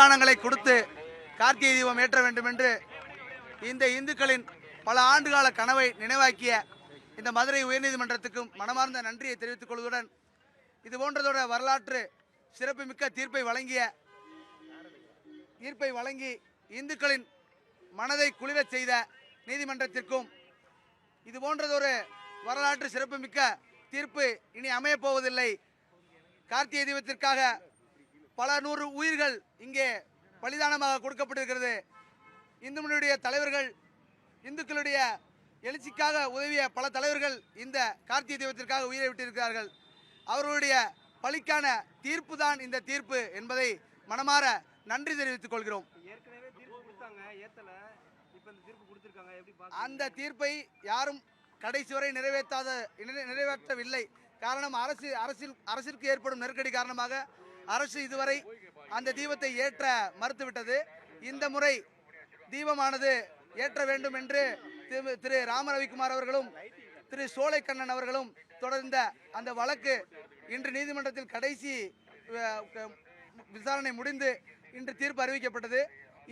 பலிதானங்களை கொடுத்து கார்த்திகை தீபம் ஏற்ற வேண்டும் என்று இந்த இந்துக்களின் பல ஆண்டுகால கனவை நினைவாக்கிய இந்த மதுரை உயர்நீதிமன்றத்துக்கும் மனமார்ந்த நன்றியை தெரிவித்துக் கொள்வதுடன் இது போன்றதோட வரலாற்று சிறப்புமிக்க தீர்ப்பை வழங்கி இந்துக்களின் மனதை குளிரச் செய்த நீதிமன்றத்திற்கும் இது போன்றதொரு வரலாற்று சிறப்புமிக்க தீர்ப்பு இனி அமையப் போவதில்லை. கார்த்திகை தீபத்திற்காக பல நூறு உயிர்கள் இங்கே பலிதானமாக கொடுக்கப்பட்டிருக்கிறது. இந்து முன்னணியுடைய தலைவர்கள், இந்துக்களுடைய எழுச்சிக்காக உதவிய பல தலைவர்கள் இந்த கார்த்திகை தீபத்திற்காக உயிரை விட்டிருக்கிறார்கள். அவர்களுடைய பலிக்கான தீர்ப்பு தான் இந்த தீர்ப்பு என்பதை மனமாற நன்றி தெரிவித்துக் கொள்கிறோம். அந்த தீர்ப்பை யாரும் கடைசி வரை நிறைவேற்றவில்லை. காரணம் அரசிற்கு ஏற்படும் நெருக்கடி காரணமாக அரசு இதுவரை அந்த தீபத்தை ஏற்ற மறுத்துவிட்டது. இந்த முறை தீபமானது ஏற்ற வேண்டும் என்று திரு ராமரவிக்குமார் அவர்களும் திரு சோலைக்கண்ணன் அவர்களும் தொடர்ந்த அந்த வழக்கு இன்று நீதிமன்றத்தில் கடைசி விசாரணை முடிந்து இன்று தீர்ப்பு அறிவிக்கப்பட்டது.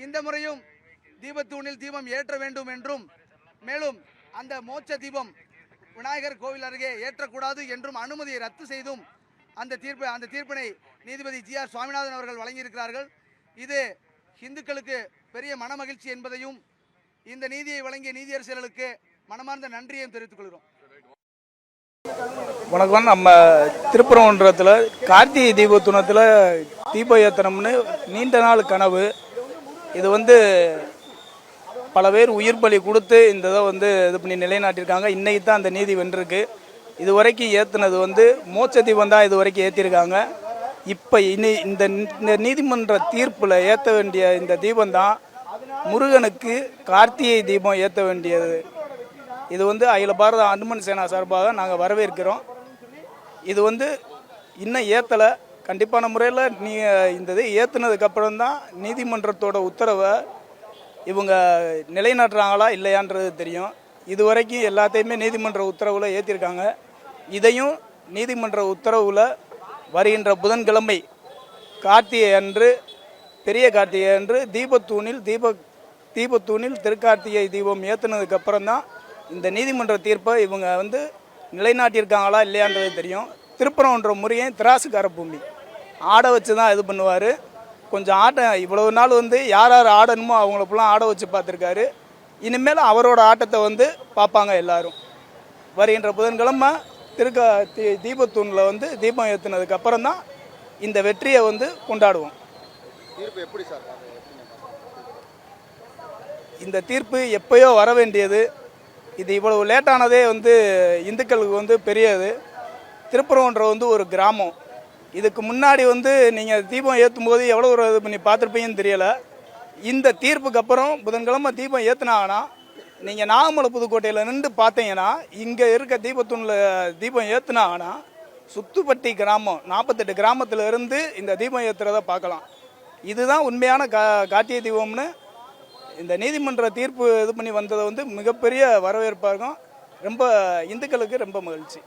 இந்த முறையும் தீபத்தூணில் தீபம் ஏற்ற வேண்டும் என்றும் மேலும் அந்த மோட்ச தீபம் விநாயகர் கோவில் அருகே ஏற்றக்கூடாது என்றும் அனுமதியை ரத்து செய்தும் அந்த தீர்ப்பினை நீதிபதி GR சுவாமிநாதன் அவர்கள் வழங்கியிருக்கிறார்கள். இது இந்துக்களுக்கு பெரிய மனமகிழ்ச்சி என்பதையும் இந்த நீதியை வழங்கிய நீதியரசர்களுக்கு மனமார்ந்த நன்றியையும் தெரிவித்துக் கொள்கிறோம். வணக்கம். நம்ம திருப்பரங்குன்றத்தில் கார்த்திகை தீபத்துணத்தில் தீப ஏத்தனம்னு நீண்ட நாள் கனவு. இது பல பேர் உயிர் பலி கொடுத்து இந்த இதை இது பண்ணி நிலைநாட்டியிருக்காங்க. இன்றைக்கி தான் அந்த நீதி வென்றிருக்கு. இது வரைக்கும் ஏற்றுனது மோட்ச தீபம் தான் இது வரைக்கும் ஏற்றிருக்காங்க. இப்போ இந்த நீதிமன்ற தீர்ப்பில் ஏற்ற வேண்டிய இந்த தீபம் தான் முருகனுக்கு கார்த்திகை தீபம் ஏற்ற வேண்டியது. இது அகில பாரத அனுமன் சேனா சார்பாக நாங்கள் வரவேற்கிறோம். இது இன்னும் ஏற்றலை. கண்டிப்பான முறையில் இந்த இது ஏற்றுனதுக்கப்புறம் தான் நீதிமன்றத்தோட உத்தரவை இவங்க நிலைநாட்டுறாங்களா இல்லையான்றது தெரியும். இது வரைக்கும் எல்லாத்தையுமே நீதிமன்ற உத்தரவில் ஏற்றிருக்காங்க. இதையும் நீதிமன்ற உத்தரவில் வருகின்ற புதன்கிழமை கார்த்திகை அன்று, பெரிய கார்த்திகை அன்று தீபத்தூணில் திருக்கார்த்திகை தீபம் ஏற்றுனதுக்கப்புறம் தான் இந்த நீதிமன்ற தீர்ப்பை இவங்க நிலைநாட்டியிருக்காங்களா இல்லையான்றது தெரியும். திருப்பரங்குன்ற முறையும் திராசுக்கார பூமி ஆட வச்சு தான் இது பண்ணுவார். கொஞ்சம் ஆட்டம் இவ்வளவு நாள் யார் யார் ஆடணுமோ அவங்கள ஃபுல்லாக ஆட வச்சு பார்த்துருக்காரு. இனிமேல் அவரோட ஆட்டத்தை பார்ப்பாங்க எல்லாரும். வருகின்ற புதன்கிழமை தீபத்தூணில் தீபம் ஏற்றுனதுக்கு அப்புறம் தான் இந்த வெற்றியை கொண்டாடுவோம். இந்த தீர்ப்பு எப்பயோ வர வேண்டியது. இது இவ்வளவு லேட்டானதே இந்துக்களுக்கு பெரியது. திருப்பரங்குன்ற ஒரு கிராமம். இதுக்கு முன்னாடி நீங்கள் தீபம் ஏற்றும் போது எவ்வளோ ஒரு இது பண்ணி பார்த்துருப்பீங்கன்னு தெரியலை. இந்த தீர்ப்புக்கு அப்புறம் புதன்கிழமை தீபம் ஏற்றுனாங்கன்னா நீங்கள் நாகமலை புதுக்கோட்டையில் நின்று பார்த்தீங்கன்னா இங்கே இருக்க தீபத்தூணில் தீபம் ஏற்றுனாங்கன்னா சுத்துப்பட்டி கிராமம் 48 கிராமத்தில் இருந்து இந்த தீபம் ஏற்றுறதை பார்க்கலாம். இதுதான் உண்மையான கார்த்திகை தீபம்னு இந்த நீதிமன்ற தீர்ப்பு இது பண்ணி வந்ததை மிகப்பெரிய வரவேற்பாக இருக்கும். ரொம்ப இந்துக்களுக்கு ரொம்ப மகிழ்ச்சி.